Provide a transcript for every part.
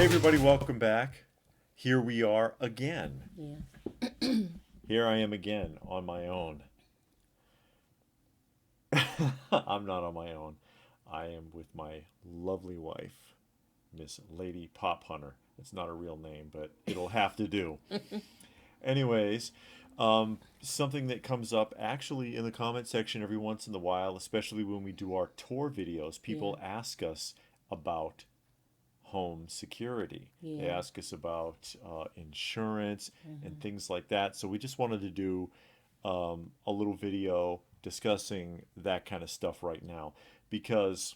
Hey everybody, welcome back. Here we are again. Yeah. Here I am again on my own. I'm not on my own. I am with my lovely wife, Miss Lady Pop Hunter. It's not a real name, but it'll have to do. Anyways, something that comes up actually in the comment section every once in a while, especially when we do our tour videos, Yeah. people ask us about home security. They Yeah. ask us about insurance and Hmm. things like that. So we just wanted to do a little video discussing that kind of stuff right now because,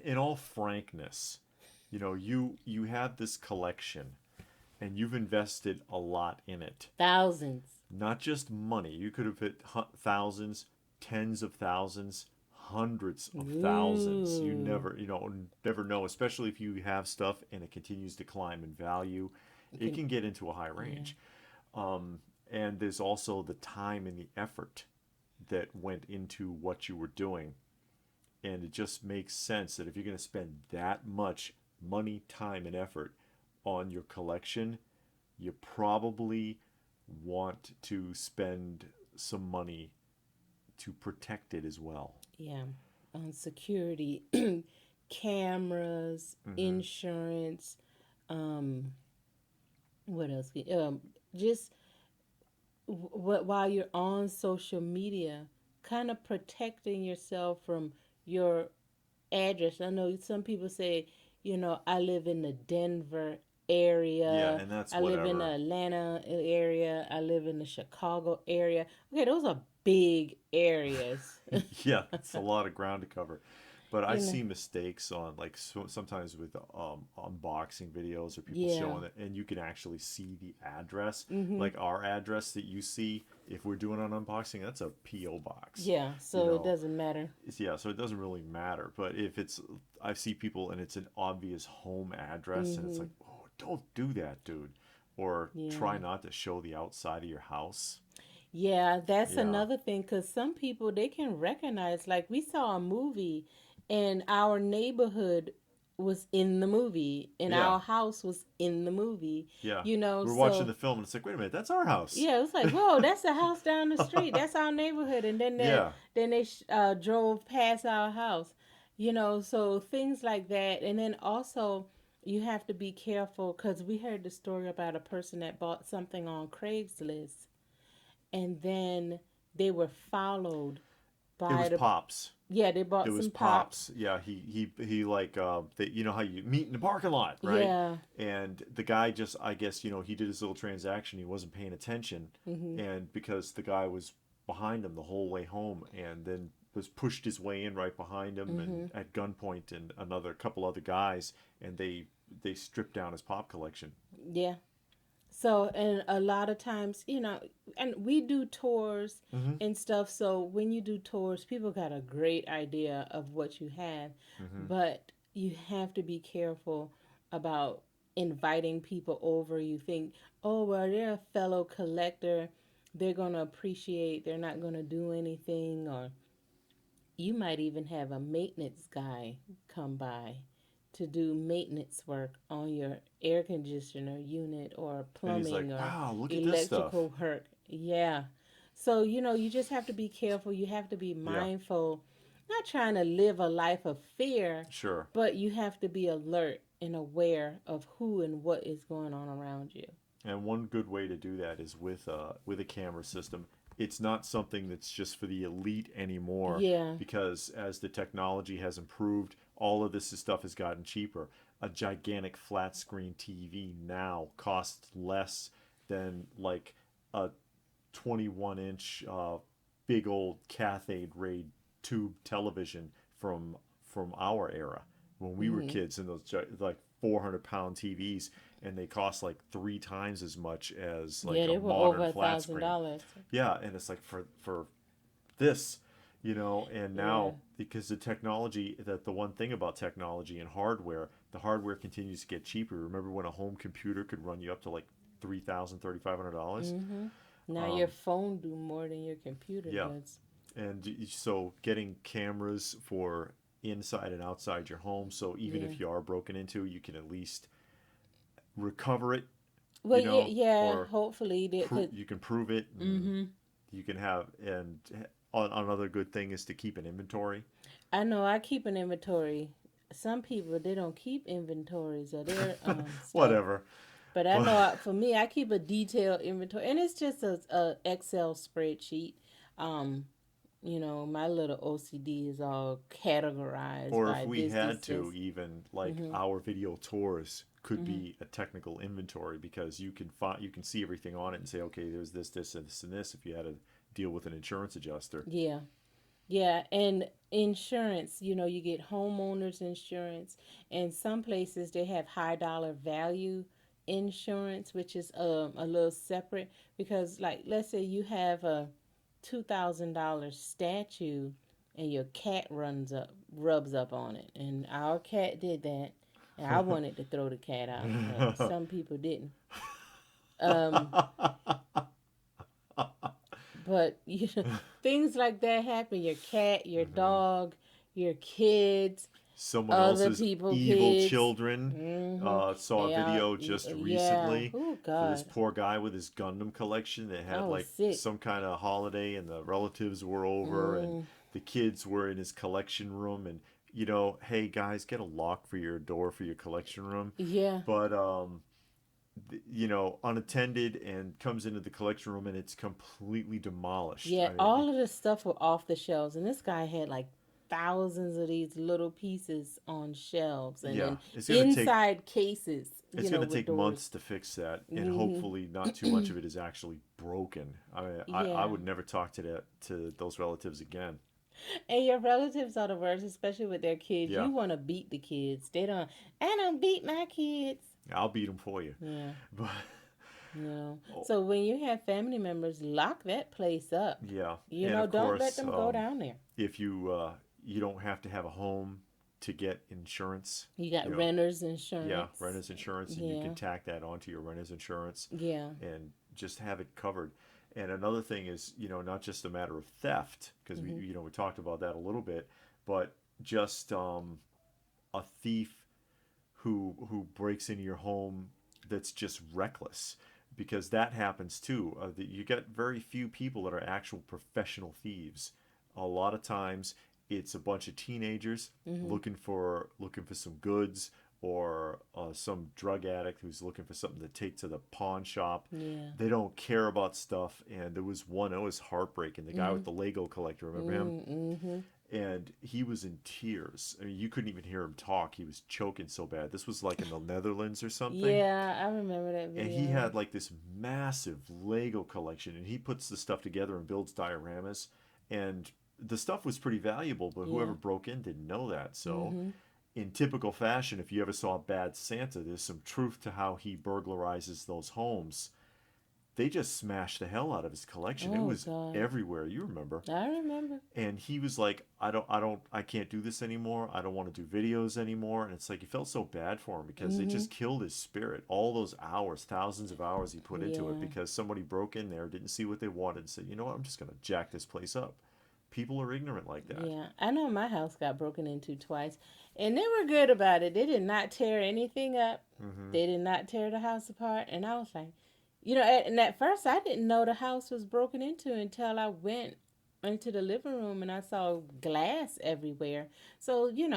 in all frankness, you have this collection and you've invested a lot in it. Thousands. Not just money. You could have hit thousands, tens of thousands, hundreds of thousands. You Ooh. never know, especially if you have stuff and it continues to climb in value. You It can. can get into a high Yeah. range. And there's also the time and the effort that went into what you were doing. And it just makes sense that if you're going to spend that much money, time, and effort on your collection, you probably want to spend some money to protect it as well. Yeah. On security, cameras, Mm-hmm. insurance. Um. What else? Just while you're on social media, kind of protecting yourself from your address. I know some people say, I live in the Denver Yeah, area, and that's I live in the whatever. Atlanta area, I live in the Chicago area. Okay, those are big areas. Yeah, it's a lot of ground to cover. But I you know, see mistakes on sometimes with unboxing videos or people yeah. showing it, and you can actually see the address, Mhm. like our address that you see. If we're doing an unboxing, that's a PO box. Yeah, You so it know, doesn't matter. yeah, so it doesn't really matter. But if it's, I see people and it's an obvious home address, and it's like, Mhm. oh, don't do that, dude. Or try Yeah. not to show the outside of your house. Yeah, that's Yeah. another thing cuz some people they can recognize, like we saw a movie and our neighborhood was in the movie and Yeah. our house was in the movie. Yeah. We're watching So the film and it's like, wait a minute, that's our house. yeah, it was like, whoa, that's the house down the street. That's our neighborhood. And Yeah. then they drove past our house. So things like that. And then also, you have to be careful because we heard the story about a person that bought something on Craigslist, and then they were followed It by was the Pops. yeah, they It bought was some pops. Pops. Yeah, he like you know how you meet in the parking lot, right? Yeah. And the guy just, I guess, he did his little transaction. He wasn't paying attention, Mhm. and because the guy was behind him the whole way home, and then was pushed his way in right behind him and Mhm. at gunpoint and another couple other guys, and they stripped down his pop collection. Yeah. So, and a lot of times, and we do tours Mm-hmm. and stuff. So, when you do tours, people got a great idea of what you have, Mm-hmm. but you have to be careful about inviting people over. You think, oh, well, they're a fellow collector, they're going to appreciate, they're not going to do anything, or you might even have a maintenance guy come by to do maintenance work on your air conditioner unit or And he's like, plumbing or wow, look at this stuff. electrical work. Yeah. So, you just have to be careful. You have to be Yeah, mindful, not trying to live a life of fear, sure. but you have to be alert and aware of who and what is going on around you. And one good way to do that is with a camera system. It's not something that's just for the elite anymore Yeah. because as the technology has improved, all of this stuff has gotten cheaper. A gigantic flat screen TV now costs less than like a 21-inch big old cathode ray tube television from our era when we were Mhm. kids, and those like 400-pound TVs, and they cost like three times as much as like Yeah, a they were over modern a flat thousand screen. dollars. Yeah, and it's like for this, and Yeah. now because the technology, that the one thing about technology and hardware, the hardware continues to get cheaper. Remember when a home computer could run you up to like $3,000, $3,500? Mhm. Now your Um, phone do more than your computer yeah, does. and so getting cameras for inside and outside your home, so even Yeah. if you are broken into, you can at least recover it, Well, yeah, yeah. or Hopefully, they could. you can prove it, and Mm-hmm. you can have. And another good thing is to keep an inventory. I know I keep an inventory. Some people they don't keep inventories of their stuff, Whatever, but I but know for me I keep a detailed inventory, and it's just a Excel spreadsheet. Um, my little OCD is all categorized or if by we this, had this, to, this. even like Mhm. our video tours could Mhm. be a technical inventory, because you can see everything on it and say, okay, there's this and this and this, if you had to deal with an insurance adjuster. Yeah. Yeah, and insurance, you get homeowners insurance, and some places they have high dollar value insurance, which is a little separate because like let's say you have a $2,000 statue and your cat rubs up on it, and our cat did that, and I wanted to throw the cat out, but some people didn't. Um, but things like that happen. Your cat, your Hmm. dog, your kids, Someone other else's people, evil kids. children. Mm-hmm. Saw a Yeah, video just yeah. recently Oh for this God, poor guy with his Gundam collection that I had was like sick. some kind of holiday, and the relatives were over, and Mm, the kids were in his collection room, and hey guys, get a lock for your door for your collection room. yeah, But unattended, and comes into the collection room and it's completely demolished. yeah. I mean, All of the stuff were off the shelves, and this guy had like thousands of these little pieces on shelves, and yeah, then inside cases, it's going to with take doors. months to fix that, and Mm-hmm. hopefully not too much of it is actually broken. I mean, I Yeah. would never talk to those relatives again. And your relatives are the worst, especially with their kids. Yeah, You want to beat the kids. I don't beat my kids. I'll beat them for you. Yeah, But oh, So when you have family members, lock that place up. yeah, and of Don't let course, them go down there. if you don't have to have a home to get insurance, You you got know, renter's yeah, insurance. renter's insurance, and you can Yeah, tack that onto your renter's insurance yeah. and just have it covered. And another thing is, not just a matter of theft, because Hmm. we talked about that a little bit, but just a thief who breaks into your home that's just reckless, because that happens too. You get very few people that are actual professional thieves. A lot of times, it's a bunch of teenagers Hmm. looking for some goods, or some drug addict who's looking for something to take to the pawn shop. Yeah. They don't care about stuff. And there was one, it was heartbreaking. The guy Hmm. with the Lego collector, remember him? Mm-hmm. And he was in tears. I mean, you couldn't even hear him talk. He was choking so bad. This was like in the Netherlands or something. Yeah, I remember that And he video. had like this massive Lego collection, and he puts the stuff together and builds dioramas. And the stuff was pretty valuable, but Yeah. whoever broke in didn't know that. So, Mm-hmm. in typical fashion, if you ever saw Bad Santa, there's some truth to how he burglarizes those homes. They just smashed the hell out of his collection. It Oh was God, everywhere. You remember? I remember. And he was like, I can't do this anymore. I don't want to do videos anymore. And it's like, he felt so bad for him, because it Mm-hmm. just killed his spirit. All those hours, thousands of hours he put into it, Yeah. because somebody broke in there, didn't see what they wanted, and said, you know what, I'm just going to jack this place up. People are ignorant like that. Yeah, I know my house got broken into twice, and they were good about it. They did not tear anything up. Hmm. They did not tear the house apart, and I was like, and at first I didn't know the house was broken into until I went into the living room and I saw glass everywhere. So you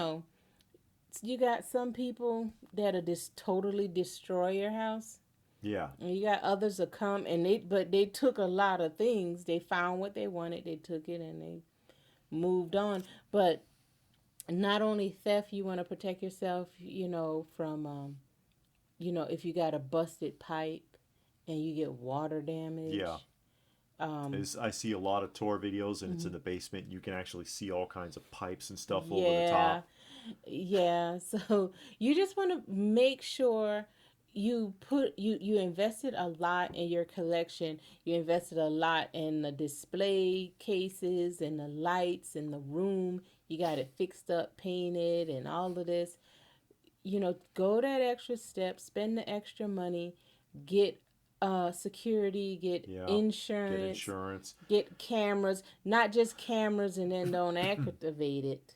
got some people that'll just totally destroy your house, Yeah. and you got others that come and they took a lot of things. They found what they wanted, they took it, and they moved on. But not only theft, you want to protect yourself, from, if you got a busted pipe and you get water Yeah. damage. Um, I see a lot of tour videos, and it's in mhm. the basement. You can actually see all kinds of pipes and stuff over the Yeah, top. yeah. So you just want to make sure you invested a lot in your collection. You invested a lot in the display cases and the lights in the room. You got it fixed up, painted, and all of this. Go that extra step, spend the extra money, get security, get Yeah. Get insurance, insurance. get cameras, not just cameras and then don't activate it.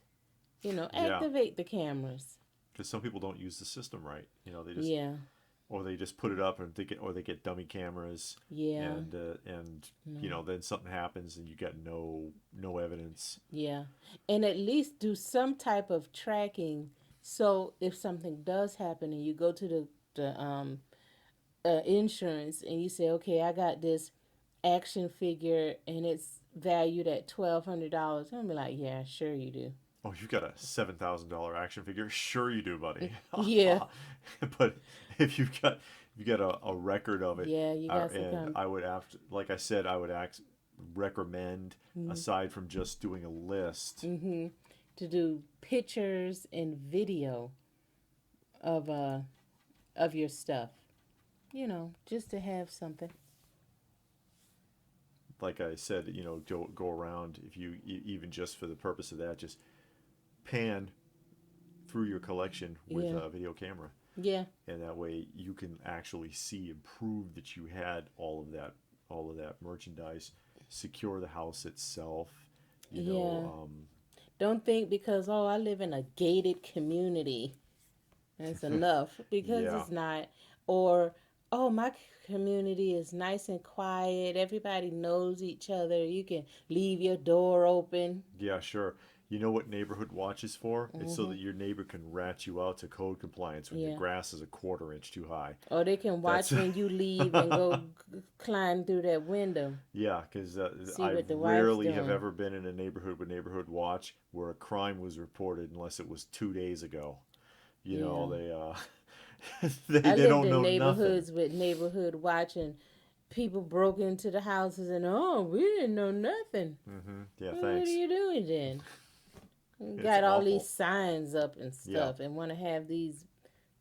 Yeah. Activate the cameras. Because some people don't use the system right. They just Yeah. or they just put it up and or they get dummy cameras, Yeah. and No. then something happens and you got no evidence. Yeah. And at least do some type of tracking, so if something does happen and you go to the insurance and you say, okay, I got this action figure and it's valued at $1,200, I'm gonna be like, yeah, sure you do. Oh, you've got a $7,000 action figure? Sure you do, buddy. Yeah. But if you got a record of it, Yeah, you got some and kind I would have to, like I said, I would recommend, of, aside from just doing a list. mm-hmm, to do pictures and video of of your stuff. Just to have something. Like I said, go around, if you even just for the purpose of that, just pan through your collection with Yeah. a video camera, Yeah. and that way you can actually see and prove that you had all of that merchandise. Secure the house itself, Yeah. um, Don't think because, oh, I live in a gated community, that's enough, because yeah, it's not. Or, oh, my community is nice and quiet. Everybody knows each other. You can leave your door open. yeah, sure. You know what neighborhood watch is for? It's so Hmm. that your neighbor can rat you out to code compliance when your Yeah. grass is a quarter inch too high. Or they can That's watch when you leave and go climb through that window, yeah, because see I what the wife's rarely have doing. ever been in a neighborhood with neighborhood watch where a crime was reported unless it was 2 days ago. Yeah. They I they lived don't in know nothing. neighborhoods with neighborhood watching. People broke into the houses and, oh, we didn't know nothing. Yeah, Well, what are thanks. you doing then? It's Got all these awful. signs up and Yeah, stuff and want to have these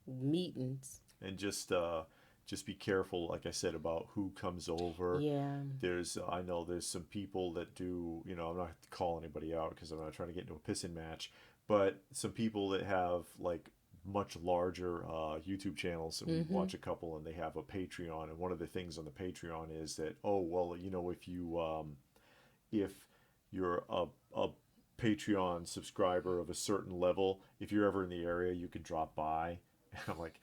meetings. and just be careful, like I said, about who comes over. Yeah. I know there's some people that do, I'm not call anybody out because I'm not trying to get into a pissing match, but some people that have like much larger YouTube channels, and we Mm-hmm. watch a couple, and they have a Patreon, and one of the things on the Patreon is that, oh well, if you're a Patreon subscriber of a certain level, if you're ever in the area, you can drop by. And I'm like,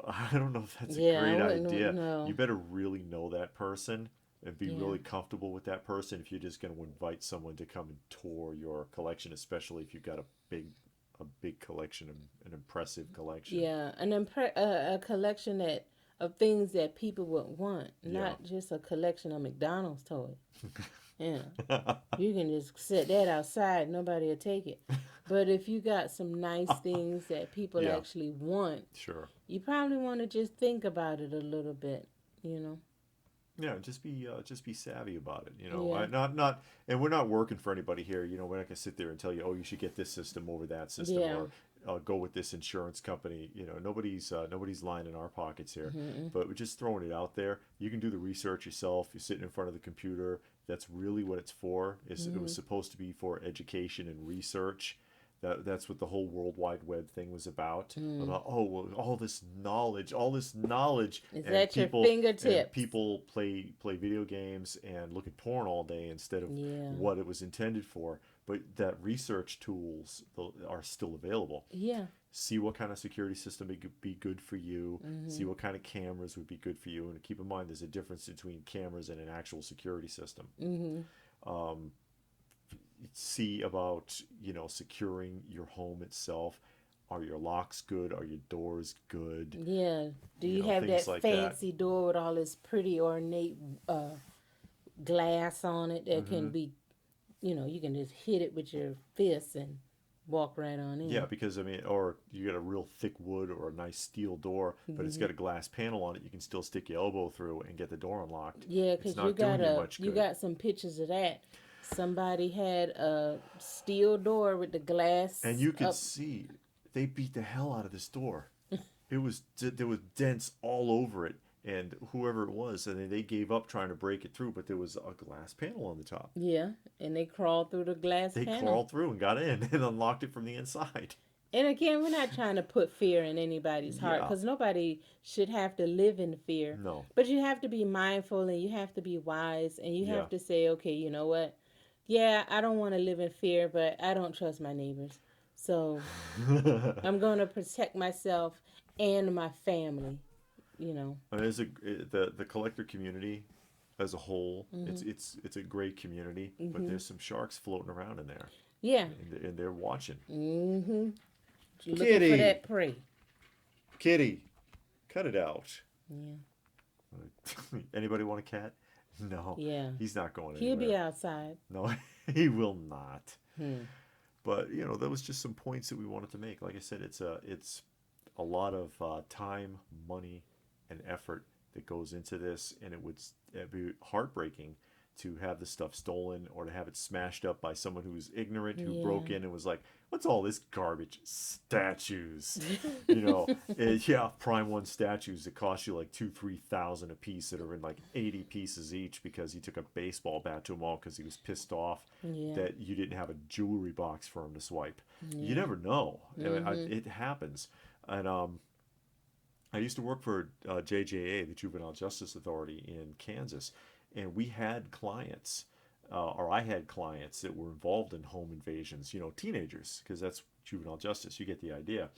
I don't know if that's a Yeah, I great wouldn't idea. You know. better really know that person and be Yeah. really comfortable with that person if you're just going to invite someone to come and tour your collection, especially if you've got a big collection, an impressive collection. Yeah. A collection of things that people would want, Yeah. not just a collection of McDonald's toys. Yeah. You can just set that outside, nobody will take it. But if you got some nice things that people Yeah, actually want, sure. you probably want to just think about it a little bit, you know. Yeah, just be savvy about it. Yeah. Not, and we're not working for anybody here. We're not gonna sit there and tell you, oh, you should get this system over that system, Yeah. or go with this insurance company. Nobody's lining our pockets here, Mm-hmm. but we're just throwing it out there. You can do the research yourself. You're sitting in front of the computer. That's really what it's for. It Mm-hmm. was supposed to be for education and research. That's what the whole World Wide Web thing was about. Mm. About, oh well, all this knowledge, It's and at your people fingertips. play video games and look at porn all day instead of Yeah. what it was intended for. But that research tools are still available. Yeah. See what kind of security system would be good for you. See Mm-hmm. what kind of cameras would be good for you. And keep in mind, there's a difference between cameras and an actual security system. Mm-hmm. Um, See about securing your home itself. Are your locks good? Are your doors good? Yeah. Do you have Things that like that. fancy door with all this pretty ornate glass on it that Hmm. can be, you can just hit it with your fist and walk right on Yeah, in. because I mean, or you got a real thick wood or a nice steel door, but it's Mm-hmm. got a glass panel on it. You can still stick your elbow through and get the door unlocked. Yeah, It's because not doing you much you good. got some pictures of that. Somebody had a steel door with the And glass you could up. see they beat the hell out of this door. There was dents all over it, and whoever it was, and they gave up trying to break it through. But there was a glass panel on the top. Yeah, and they crawled through the glass They panel. crawled through and got in and unlocked it from the inside. And again, we're not trying to put fear in anybody's heart Yeah, because nobody should have to live in fear. no, But you have to be mindful and you have to be wise and you yeah. have to say, okay, you know what? Yeah, I don't want to live in fear, but I don't trust my neighbors. So I'm going to protect myself and my family. you know. I mean, the collector community as a whole, Hmm. it's a great community, but Hmm. there's some sharks floating around in there, Yeah. and they're watching. Hmm. Looking for Kitty, that prey. kitty, cut it out. Yeah. Anybody want a cat? No, Yeah. he's not going He'll be anywhere. outside. No, he will not. Hmm. But that was just some points that we wanted to make. Like I said, it's a lot of time, money, and effort that goes into this, and it'd be heartbreaking to have the stuff stolen or to have it smashed up by someone who's ignorant, who Yeah. broke in and was like, "What's all this garbage? Statues." Yeah, Prime One statues that cost you like 2-3 thousand a piece that are in like 80 pieces each because he took a baseball bat to them all because he was pissed off Yeah. that you didn't have a jewelry box for him to swipe. You Yeah. never know. Hmm. It happens. And I used to work for JJA, the Juvenile Justice Authority in Kansas, and we had clients, or I had clients that were involved in home invasions. Teenagers, because that's juvenile justice. You get the idea.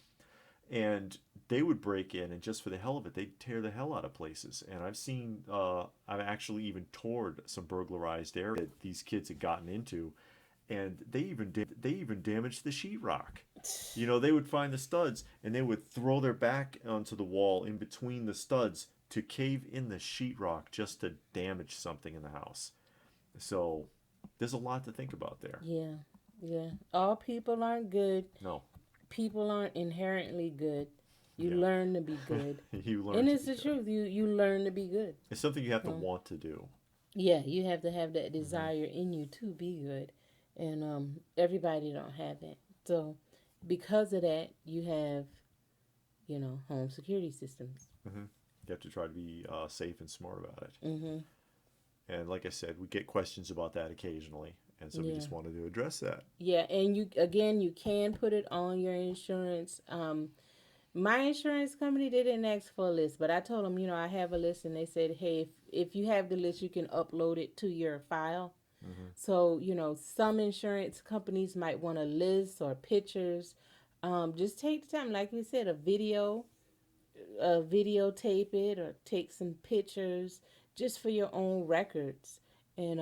And they would break in, and just for the hell of it, they'd tear the hell out of places. And I've actually even toured some burglarized areas that these kids had gotten into, and they even damaged the sheetrock. They would find the studs and they would throw their back onto the wall in between the studs to cave in the sheetrock just to damage something in the house. So there's a lot to think about there. Yeah. Yeah. All people aren't good. No, People aren't inherently good. You yeah, learn to be good. you learn And to it's be the good. truth. You learn to be good. It's something you have to So, want to do. yeah, you have to have that Hmm. desire in you to be good. And everybody don't have that. So because of that, you have, home security systems. Hmm. You have to try to be safe and smart about it. Hmm. And like I said, we get questions about that occasionally, and so we Yeah. just wanted to address that. Yeah, and you can put it on your insurance. My insurance company they didn't ask for a list, but I told them, I have a list, and they said, hey, if you have the list, you can upload it to your file. Hmm. So some insurance companies might want a list or pictures. Just take the time, like we said, videotape it or take some pictures just for your own records, and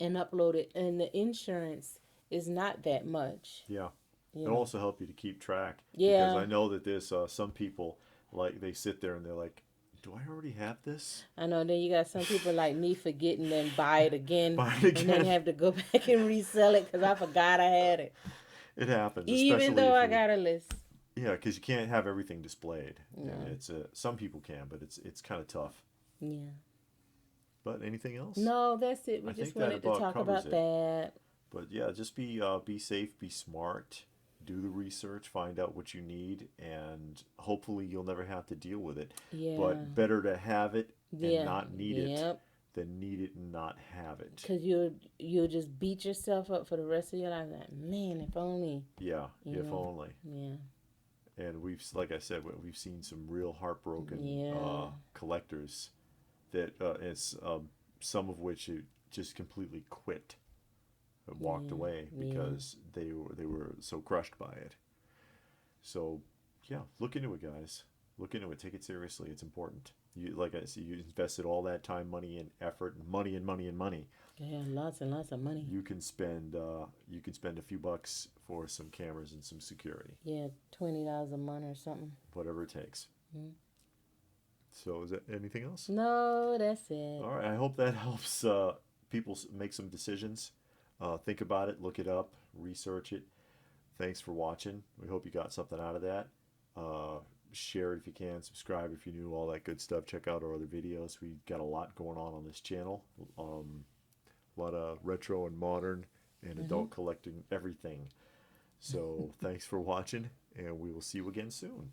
upload it. And the insurance is not that much, Yeah. you It'll know. also help you to keep track because Yeah, I know that there's some people like they sit there and they're like, "Do I already have this?" I know. Then you got some people like me forgetting and buy it again, Buy it and then again. have to go back and resell it because I forgot I had it, It happens, even especially though if I you're got a list. yeah, because you can't have everything displayed, and No. it's some people can, but it's kind of tough. Yeah. But anything else? No, that's it. We I just think that wanted to about talk covers about it. that. But yeah, just be safe, be smart, do the research, find out what you need, and hopefully you'll never have to deal with it. Yeah. But better to have it and Yeah. not need it Yep. than need it and not have it. Because you'll just beat yourself up for the rest of your life. Like, man, if only, Yeah, you if know. only. Yeah. And like I said, we've seen some real heartbroken Yeah. collectors that it's some of which just completely quit and walked Yeah. away Yeah. because they were so crushed by it. So yeah, look into it, guys. Look into it. Take it seriously. It's important. Like I said, you invested all that time, money, and effort, and money and money and money. Yeah. Lots and lots of money. You can spend a few bucks for some cameras and some security, Yeah. $20 a month or something. whatever it takes. Mm. So is that anything else? No, that's it. All right. I hope that helps people make some decisions. Think about it. Look it up. Research it. Thanks for watching. We hope you got something out of that. Uh, Share it if you can. Subscribe if you're new. All that good stuff. Check out our other videos. We got a lot going on this channel. A lot of retro and modern and Hmm. adult collecting everything. So thanks for watching, and we will see you again soon.